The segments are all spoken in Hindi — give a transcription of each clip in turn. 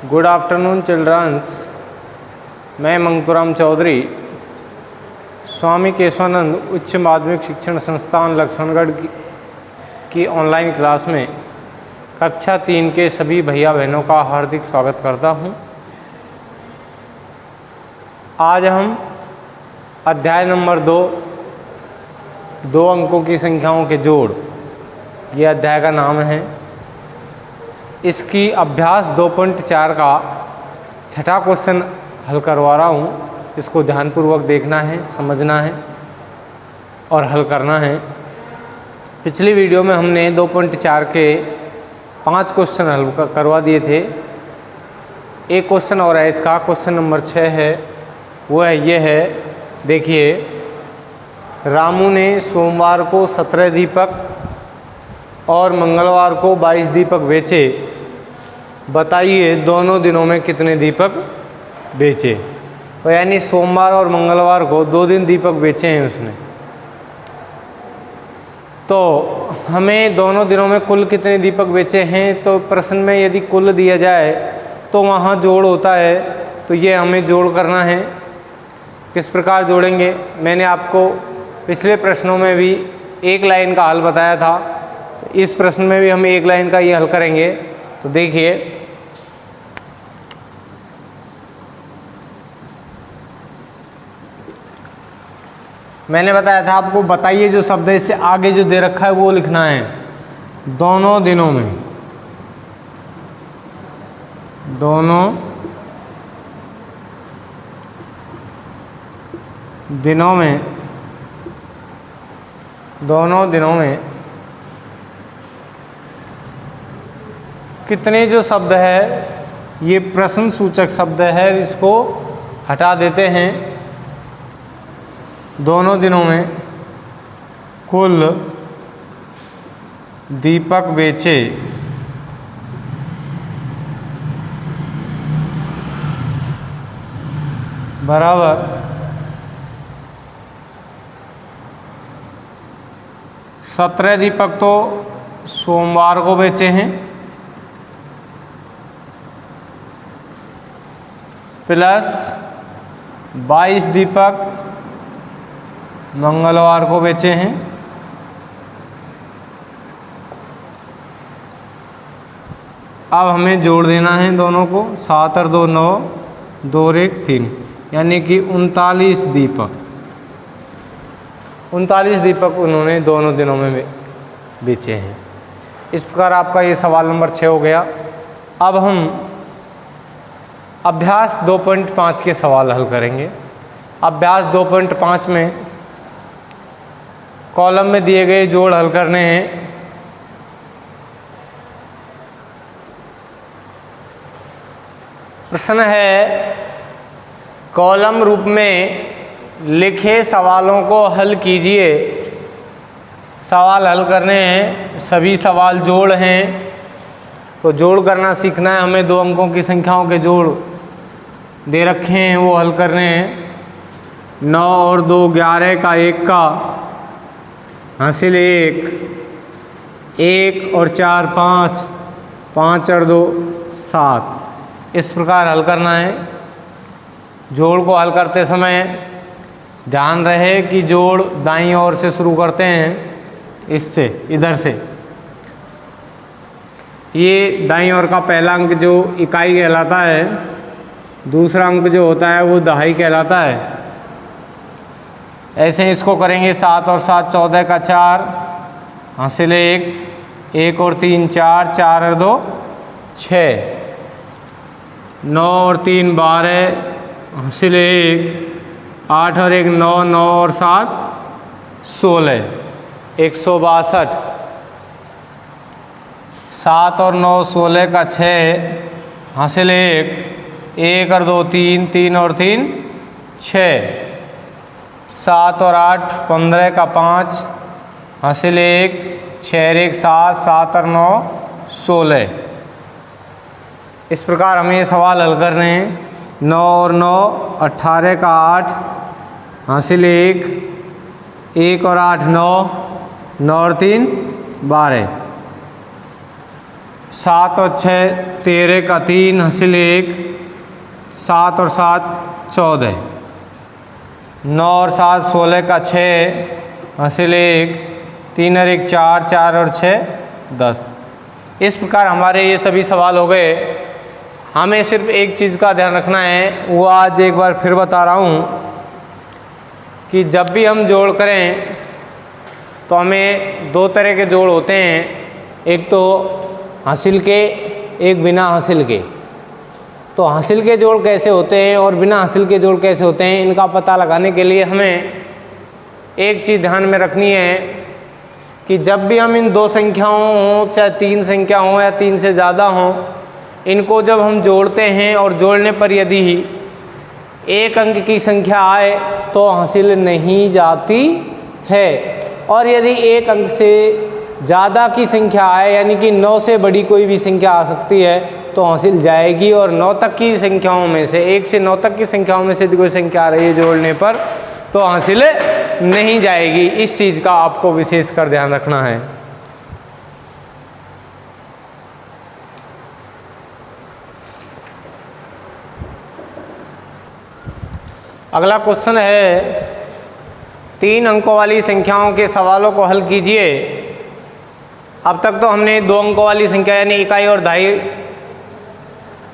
Good afternoon children's. मैं मंगतूराम चौधरी स्वामी केशवानंद उच्च माध्यमिक शिक्षण संस्थान लक्ष्मणगढ़ की ऑनलाइन क्लास में कक्षा 3 के सभी भैया बहनों का हार्दिक स्वागत करता हूं। आज हम अध्याय नंबर 2 अंकों की संख्याओं के जोड़, ये अध्याय का नाम है। इसकी अभ्यास 2.4 का छठा क्वेश्चन हल करवा रहा हूँ। इसको ध्यानपूर्वक देखना है, समझना है और हल करना है। पिछली वीडियो में हमने 2.4 के 5 क्वेश्चन हल करवा दिए थे। एक क्वेश्चन और है इसका, क्वेश्चन नंबर 6 है, वो है ये है। देखिए, रामू ने सोमवार को 17 दीपक और मंगलवार को 22 दीपक बेचे। बताइए दोनों दिनों में कितने दीपक बेचे। तो यानी सोमवार और मंगलवार को 2 दिन दीपक बेचे हैं उसने। तो हमें दोनों दिनों में कुल कितने दीपक बेचे हैं, तो प्रश्न में यदि कुल दिया जाए तो वहाँ जोड़ होता है। तो ये हमें जोड़ करना है। किस प्रकार जोड़ेंगे, मैंने आपको पिछले प्रश्नों में भी एक लाइन का हल बताया था। तो इस प्रश्न में भी हम एक लाइन का ये हल करेंगे। तो देखिए, मैंने बताया था आपको, बताइए जो शब्द है इससे आगे जो दे रखा है वो लिखना है। दोनों दिनों में, दोनों दिनों में, दोनों दिनों में कितने जो शब्द है, ये प्रश्न सूचक शब्द है, इसको हटा देते हैं। दोनों दिनों में कुल दीपक बेचे बराबर 17 दीपक तो सोमवार को बेचे हैं प्लस 22 दीपक मंगलवार को बेचे हैं। अब हमें जोड़ देना है दोनों को। 7 और 2 9, 2 और 1 3, यानी कि 39 दीपक। 39 दीपक उन्होंने दोनों दिनों में बेचे हैं। इस प्रकार आपका ये सवाल नंबर 6 हो गया। अब हम अभ्यास 2.5 के सवाल हल करेंगे। अभ्यास 2.5 में कॉलम में दिए गए जोड़ हल करने हैं। प्रश्न है, कॉलम रूप में लिखे सवालों को हल कीजिए। सवाल हल करने हैं, सभी सवाल जोड़ हैं। तो जोड़ करना सीखना है हमें। 2 अंकों की संख्याओं के जोड़ दे रखे हैं, वो हल करने हैं। 9 और 2 11 का 1 का हासिल 1, 1 और 4 5, 5 और 2 7। इस प्रकार हल करना है। जोड़ को हल करते समय ध्यान रहे कि जोड़ दाईं ओर से शुरू करते हैं, इससे, इधर से। ये दाईं ओर का पहला अंक जो इकाई कहलाता है, दूसरा अंक जो होता है वो दहाई कहलाता है। ऐसे इसको करेंगे। 7 और 7 14 का 4 हासिल 1, 1 और 3 4, 4 और 2 6, 9 और 3 12 हासिल 1, 8 और 1 9, 9 और 7 16, 162। 7 और 9 16 का 6 हासिल 1, 1 और 2 3, 3 और 3 6, 7 और 8 15 का 5 हासिल 1, 6 और 1 7, 7 और 9 16। इस प्रकार हमें ये सवाल हल करने हैं। 9 और 9 18 का 8 हासिल 1, 1 और 8 9, 9 और 3 12। 7 और 6 13 का 3 हासिल 1, 7 और 7 14, 9 और 7 16 का 6 हासिल 1, 3 और 1 4, 4 और 6 10। इस प्रकार हमारे ये सभी सवाल हो गए। हमें सिर्फ एक चीज़ का ध्यान रखना है, वो आज एक बार फिर बता रहा हूँ कि जब भी हम जोड़ करें तो हमें दो तरह के जोड़ होते हैं, एक तो हासिल के, एक बिना हासिल के। तो हासिल के जोड़ कैसे होते हैं और बिना हासिल के जोड़ कैसे होते हैं, इनका पता लगाने के लिए हमें एक चीज़ ध्यान में रखनी है कि जब भी हम इन दो संख्याओं हों, चाहे 3 संख्या हों या 3 से ज़्यादा हों, इनको जब हम जोड़ते हैं और जोड़ने पर यदि एक अंक की संख्या आए तो हासिल नहीं जाती है, और यदि एक अंक से ज़्यादा की संख्या आए यानी कि 9 से बड़ी कोई भी संख्या आ सकती है तो हासिल जाएगी। और 9 तक की संख्याओं में से, 1 से 9 तक की संख्याओं में से यदि कोई संख्या आ रही है जोड़ने पर तो हासिल नहीं जाएगी। इस चीज़ का आपको विशेष कर ध्यान रखना है। अगला क्वेश्चन है 3 अंकों वाली संख्याओं के सवालों को हल कीजिए। अब तक तो हमने 2 अंकों वाली संख्या यानी इकाई और दहाई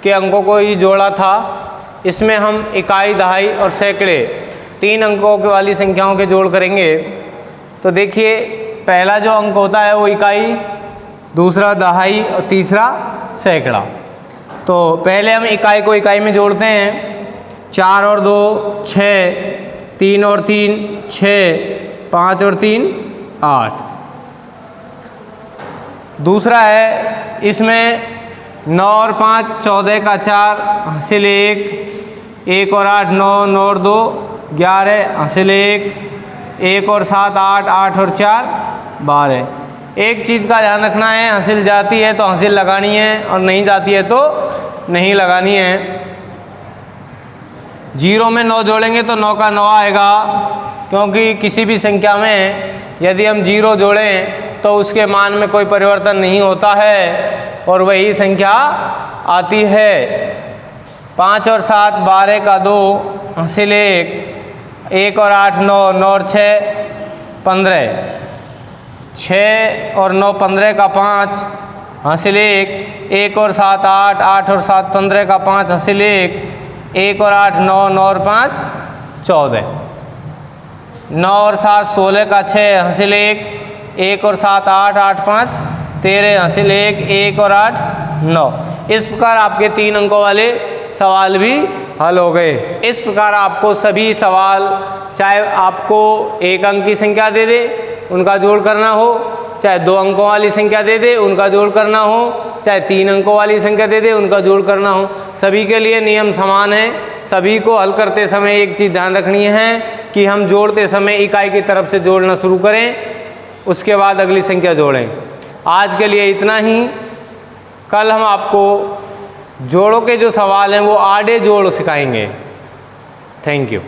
के अंकों को ही जोड़ा था। इसमें हम इकाई, दहाई और सैकड़े 3 अंकों की वाली संख्याओं के जोड़ करेंगे। तो देखिए, पहला जो अंक होता है वो इकाई, दूसरा दहाई और तीसरा सैकड़ा। तो पहले हम इकाई को इकाई में जोड़ते हैं। 4 और 2 6, 3 और 3 6, 5 और 3 8। दूसरा है, इसमें 9 और 5 14 का 4 हासिल 1, 1 और 8 9, 9 और 2 11 हासिल 1, 1 और 7 8, 8 और 4 12। एक चीज़ का ध्यान रखना है, हासिल जाती है तो हासिल लगानी है और नहीं जाती है तो नहीं लगानी है। 0 में 9 जोड़ेंगे तो 9 का 9 आएगा, क्योंकि किसी भी संख्या में यदि हम 0 जोड़ें तो उसके मान में कोई परिवर्तन नहीं होता है और वही संख्या आती है। 5 और 7 12 का 2 हासिल 1, 1 और 8 9, 9 और 6 15, 6 और 9 15 का 5 हासिल 1, 1 और 7 8, 8 और 7 15 का 5 हासिल 1, 1 और 8 9, 9 और 5 14, 9 और 7 16 का 6 हासिल 1, 1 और 7 8, 8 5 13 हासिल 1, 1 और 8 9। इस प्रकार आपके 3 अंकों वाले सवाल भी हल हो गए। इस प्रकार आपको सभी सवाल, चाहे आपको 1 अंक की संख्या दे दे उनका जोड़ करना हो, चाहे 2 अंकों वाली संख्या दे दे उनका जोड़ करना हो, चाहे 3 अंकों वाली संख्या दे दे उनका जोड़ करना हो, सभी के लिए नियम समान है। सभी को हल करते समय एक चीज़ ध्यान रखनी है कि हम जोड़ते समय इकाई की तरफ से जोड़ना शुरू करें, उसके बाद अगली संख्या जोड़ें। आज के लिए इतना ही। कल हम आपको जोड़ों के जो सवाल हैं वो आड़े जोड़ सिखाएंगे। Thank you.